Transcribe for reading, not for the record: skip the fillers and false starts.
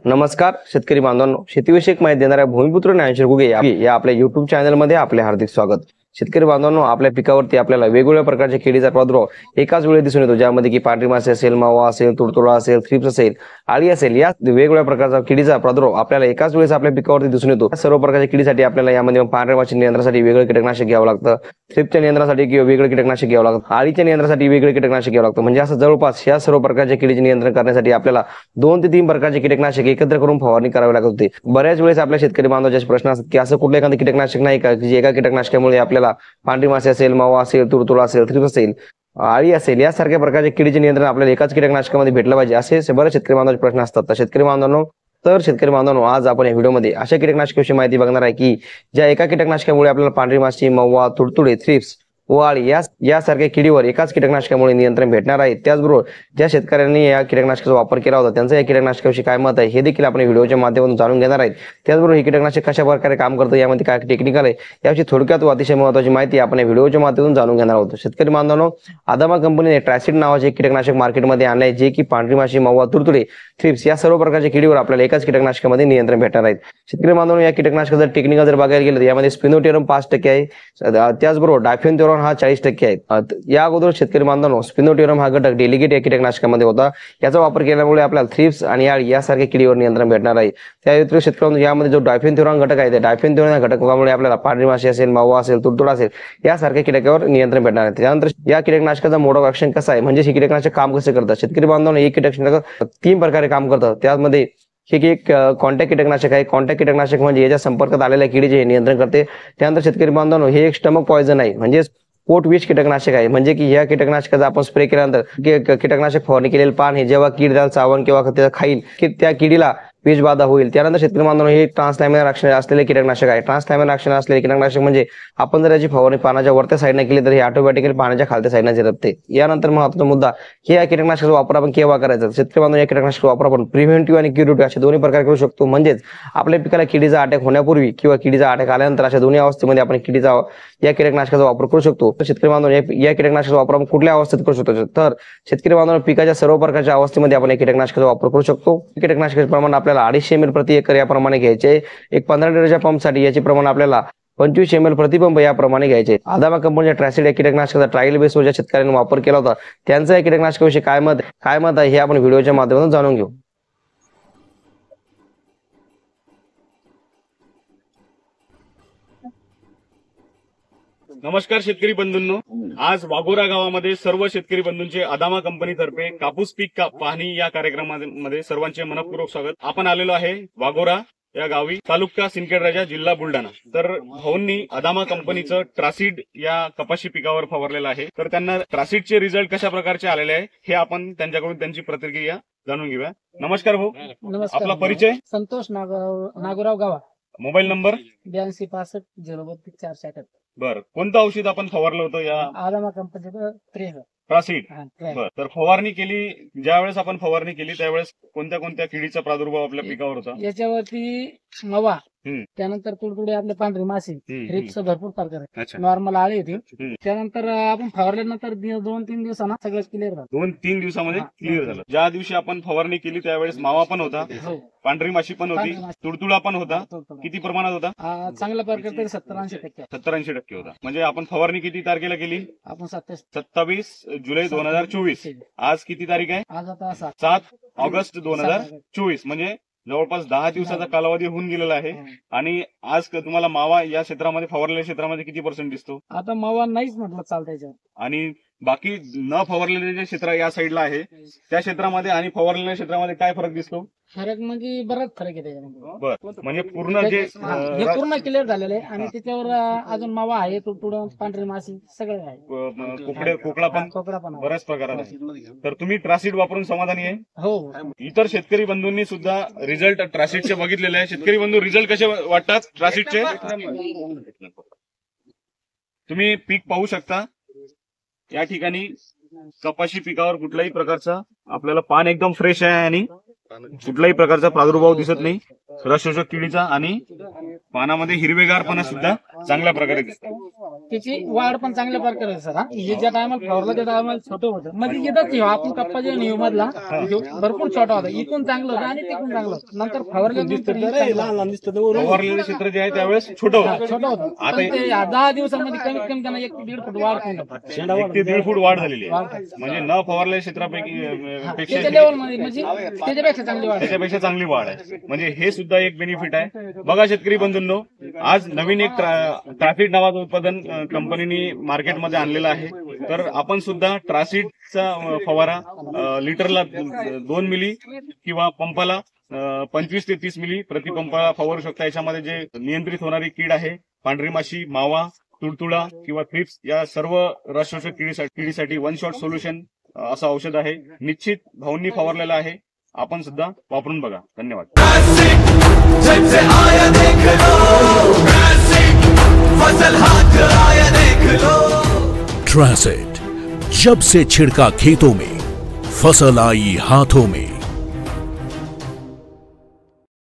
नमस्कार शेतकरी बांधवांनो, शेतीविषयक माहिती देणाऱ्या भूमिपुत्र ज्ञानेश्वर घुगे या आपल्या युट्यूब चॅनलमध्ये आपले हार्दिक स्वागत। शेतकरी बांधवांनो, आपल्या पिकावरती आपल्याला वेगवेगळ्या प्रकारच्या किडीचा प्रादुर्भाव एकाच वेळी दिसून येतो, ज्यामध्ये की पांढरी माशी असेल, मावा असेल, तुडतुडा असेल, थ्रिप्स असेल, आळी असेल, या वेगवेगळ्या प्रकारचा किडीचा प्रादुर्भाव आपल्याला एकाच वेळेस आपल्या पिकावरती दिसून येतो। सर्व प्रकारच्या किडीसाठी आपल्याला यामध्ये पांढऱ्या माशी नियंत्रणासाठी वेगळं कीटकनाशक घ्यावं लागतं, थ्रिप्सच्या नियंत्रणासाठी वेगळं कीटकनाशक घ्यावं लागतं, आळीच्या नियंत्रणासाठी वेगळं कीटकनाशक घ्यावं लागतं। म्हणजे असं जवळपास या सर्व प्रकारच्या किडीचे नियंत्रण करण्यासाठी आपल्याला 2 ते 3 प्रकारचे कीटकनाशक एकत्र करून फवारणी करावी लागत होती। बऱ्याच वेळेस आपल्या शेतकरी बांधवांचे प्रश्न असतात की असं कुठलं एखादं कीटकनाशक नाही का की एका कीटकनाशकामुळे आपल्याला पांढरी माशी असेल, मावा असेल, तुडतुडा असेल, थ्रिप्स असेल, आळी असेल, यासारख्या प्रकारचे किडीचे नियंत्रण आपल्याला एकाच कीटकनाशकामध्ये भेटलं पाहिजे, असे बरेच शेतकरी बांधवांचे प्रश्न असतात। तर शेतकरी बांधवांनो, आज आपण या व्हिडिओमध्ये अशा कीटकनाशकाविषयी माहिती बघणार आहे की ज्या एका कीटकनाशकामुळे आपल्याला पांढरी माशी, मवा, तुडतुडे, थ्रिप्स व आळी यासारख्या किडीवर एकाच कीटकनाशकामुळे नियंत्रण भेटणार आहे। त्याचबरोबर ज्या शेतकऱ्यांनी या कीटकनाशकाचा वापर केला होता त्यांचं या कीटकनाशकाविषयी काय मत आहे हे देखील आपण व्हिडिओच्या माध्यमातून जाणून घेणार आहेत। त्याचबरोबर हे कीटकनाशक कशा प्रकारे काम करतं, यामध्ये काय टेक्निकल आहे, याविषयी थोडक्यात व अतिशय महत्त्वाची माहिती आपण या व्हिडिओच्या माध्यमातून जाणून घेणार आहोत। शेतकरी बांधवांनो, अदामा कंपनीने ट्रायसिड नावाचे कीटकनाशक मार्केटमध्ये आणले आहे, जे की पांढरी माशी, मवा, तुडतुडे, थ्रिप्स या सर्व प्रकारच्या किडीवर आपल्याला एकाच कीटकनाशकामध्ये नियंत्रण भेटणार आहे। शेतकरी बांधवांनो, या कीटकनाशकाचं टेक्निकल जर बघायला गेलं तर यामध्ये स्पिनोटेरम 5% आहे, त्याचबरोबर डायफेनथ्युरॉन हा 40% आहे। या अगोदर शेतकरी बांधवांनो, स्पिनोटेरम हा घटक डेलिगेट या कीटकनाशकामध्ये होता, याचा वापर केल्यामुळे आपल्याला थ्रिप्स आणि आळी यासारख्या किडीवर नियंत्रण भेटणार आहे। त्या व्यतिरिक्त शेतकऱ्यांनो, यामध्ये जो डायफेनथ्युरॉन घटक आहे, त्या डायफेनथ्युरॉन या घटकामुळे आपल्याला पांढरी माशी असेल, मावा असेल, तुडतुडा असेल, यासारख्या किडकावर नियंत्रण भेटणार आहे। त्यानंतर या कीटकनाशकाचा मोड ऑफ ऍक्शन कसा आहे, म्हणजे हे कीटकनाशक काम कसे करतात। शेतकरी बांधवांनो, हे कीटकनाशक 3 प्रकारे काम करतात। त्यामध्ये हे एक कॉन्टॅक्ट कीटकनाशक आहे। कॉन्टॅक्ट कीटकनाशक म्हणजे याच्या संपर्कात आलेल्या किडीचे नियंत्रण करते। त्यानंतर शेतकरी बांधवांनो, हे एक स्टमक पॉइझन आहे, म्हणजे पोट विष कीटकनाशक आहे, म्हणजे की या कीटकनाशकाचा आपण स्प्रे केल्यानंतर कीटकनाशक फवारणी केलेलं पान हे जेव्हा कीड त्याला चावण किंवा त्याला खाईल की त्या किडीला विष बाधा होईल। त्यानंतर शेतकरी बांधवांनो, हे ट्रान्सलॅमिनर ऍक्शन असलेले कीटकनाशक आहे। ट्रान्सलॅमिनर ऍक्शन असलेले कीटकनाशक म्हणजे आपण जर याची फवारणी पानाच्या वरच्या साईडने केली तर हे ऑटोमॅटिकली पानाच्या खालच्या साईडने झिरपते। यानंतर महत्त्वाचा मुद्दा, हे या कीटकनाशकाचा वापर आपण केव्हा करायचा। शेतकरी बांधवांनो, या कीटकनाशकाचा वापर आपण प्रिव्हेंटिव्ह आणि क्युरेटिव्ह अशा दोन्ही प्रकारे करू शकतो। म्हणजेच आपल्या पिकाला किडीचा अटॅक होण्यापूर्वी किंवा किडीचा अटॅक आल्यानंतर अशा दोन्ही अवस्थेमध्ये आपण या कीटकनाशकाचा वापर करू शकतो। तर शेतकरी बांधवांनो, या कीटकनाशकाचा वापर आपण कुठल्या अवस्थेत करू शकतो, तर शेतकरी बांधवांनो, पिकाच्या सर्व प्रकारच्या अवस्थेमध्ये आपण या कीटकनाशकाचा वापर करू शकतो। कीटकनाशकाचे प्रमाण आपल्याला 250 ml प्रति एकर याप्रमाणे घ्यायचे। एक 15 लिटरच्या पंपसाठी याचे प्रमाण आपल्याला 25 ml प्रति पंप याप्रमाणे घ्यायचे। अदामा कंपनीच्या ट्रायसिड या कीटकनाशकाचा ट्रायल बेसवर ज्या शेतकऱ्यांनी वापर केला होता त्यांचा या कीटकनाशकाविषयी काय मत आहे हे आपण व्हिडिओच्या माध्यमातून जाणून घेऊ। नमस्कार शेतकरी बंधूंनो, आज वाघोरा गावामध्ये सर्व शेतकरी बंधूंचे अदामा कंपनीतर्फे कापूस पीक पाहणी या कार्यक्रमामध्ये सर्वांचे मनपूर्वक स्वागत। आपण आलेलो आहे वाघोरा या गावी, तालुका सिंदखेड राजा, जिल्हा बुलढाणा। तर भाऊंनी अदामा कंपनीचं ट्रासिड या कपाशी पिकावर फवारलेलं आहे। तर त्यांना ट्रासिडचे रिझल्ट कशा प्रकारचे आलेले आहे हे आपण त्यांच्याकडून त्यांची प्रतिक्रिया जाणून घेऊया। नमस्कार भाऊ, आपला परिचय? संतोष नागोराव गावा, मोबाईल नंबर 82 65 032 478। बर, कोणतं औषध आपण फवारलं होतं या अदामा कंपनीचं ट्रासिड? बर, तर फवारणी केली, ज्यावेळेस आपण फवारणी केली त्यावेळेस कोणत्या कोणत्या किडीचा प्रादुर्भाव आपल्या पिकावर होता? याच्यावरती मवा, हम्म. त्यानंतर तुडतुडे, आपले पांढरी माशी, थ्रिप्स भरपूर प्रकार आहे, अच्छा, नॉर्मल आळी होती। हम्म. त्यानंतर आपण फवारल्यानंतर 2-3 दिवसांना सगळं क्लिअर झालं। 2-3 दिवसामध्ये हा. क्लिअर झालं। ज्या दिवशी आपण फवारणी केली त्यावेळेस मावा पण होता, हो, पांढरी माशी पण होती, पांढरी माशी. तुडतुडा पण होता। तुडतुडा. किती प्रमाणात होता? चांगल्या प्रकारे तरी 70-80% 70-80% होता। म्हणजे आपण फवारणी किती तारखेला केली? आपण 27 जुलै 2024। आज किती तारीख आहे? आज आता 7 ऑगस्ट 2024। म्हणजे जवळपास 10 दिवसाचा कालावधी होऊन गेलेला आहे। आणि आज तुम्हाला मावा या क्षेत्रामध्ये, फवारलेल्या क्षेत्रामध्ये किती % दिसतो? आता मवा नाहीच म्हटलं चालतं याच्यावर। आणि बाकी न फवारलेले जे क्षेत्र या साईडला आहे त्या क्षेत्रामध्ये आणि फवारलेल्या क्षेत्रामध्ये काय फरक दिसतो? फरक म्हणजे बराच फरक आहे त्याच्यामध्ये। बर, म्हणजे पूर्ण जे हे पूर्ण क्लिअर झालेलं आहे आणि त्याच्यावर अजून मावा आहे, तुडतुडं, पांढरी माशी सगळं आहे, कोकळा पण कोकरा पण आहे। बऱ्याच प्रकारात आहे। तर तुम्ही ट्रासिड वापरून समाधानी आहे? हो, इतर शेतकरी बंधूंनी सुद्धा रिझल्ट ट्रासिडचे बघितलेले आहे। शेतकरी बंधू, रिझल्ट कसे वाटतात ट्रासिडचे? तुम्ही पीक पाहू शकता, या ठिकाणी कपाशी पिकावर कुठल्याही प्रकारचा आपल्याला पान एकदम फ्रेश आहे आणि कुठल्याही प्रकारचा प्रादुर्भाव दिसत नाही रस शोषक किडीचा, आणि पानामध्ये हिरवेगारपणा सुद्धा चांगल्या प्रकारे दिसतो। त्याची वाढ पण चांगल्या प्रकारे आहे सर. हा हे ज्या टायमाला फवारला त्या टायमाला छोटं होतं, मध्ये येतात आपण कप्पा जे न्यू मधला भरपूर छोटा होता, इथून चांगलं होतं आणि तिथून चांगलं होतं. नंतर फवारलेलं क्षेत्र जे आहे त्यावेळेस छोटं होतं. छोटं होतं. आता पण ते 10 दिवसामध्ये कमीत कमी त्यांना 1 ते 1.5 फूट वाढ होऊन जाते. 1 ते 1.5 फूट वाढ झालेली आहे. म्हणजे न फवारलेल्या क्षेत्रापैकी पेक्षा त्याच्या लेवलमध्ये म्हणजे त्याच्यापेक्षा चांगली वाढ आहे. त्याच्यापेक्षा चांगली वाढ आहे. म्हणजे हे सुद्धा एक बेनिफिट आहे. बघा शेतकरी बंधूंनो, आज नवीन एक ट्राफिड नावाचं उत्पादन कंपनीने मार्केटमध्ये आणलेलं आहे. तर आपण सुद्धा ट्रासिडचा फवारा लिटरला 2 मिली किंवा पंपाला 25 ते 30 मिली प्रति पंपाला फवारू शकता. याच्यामध्ये जे नियंत्रित होणारी कीड आहे, पांढरी माशी, मावा, तुडतुडा किंवा थ्रिप्स, या सर्व रसशोषक किडीसाठी 1 शॉट सोल्युशन असं औषध आहे. निश्चित भाऊंनी फवारलेलं आहे. आपण सुद्धा वापरून बघा. धन्यवाद. ट्रासिड, जब से छिड़का खेतों में, फसल आई हाथों में।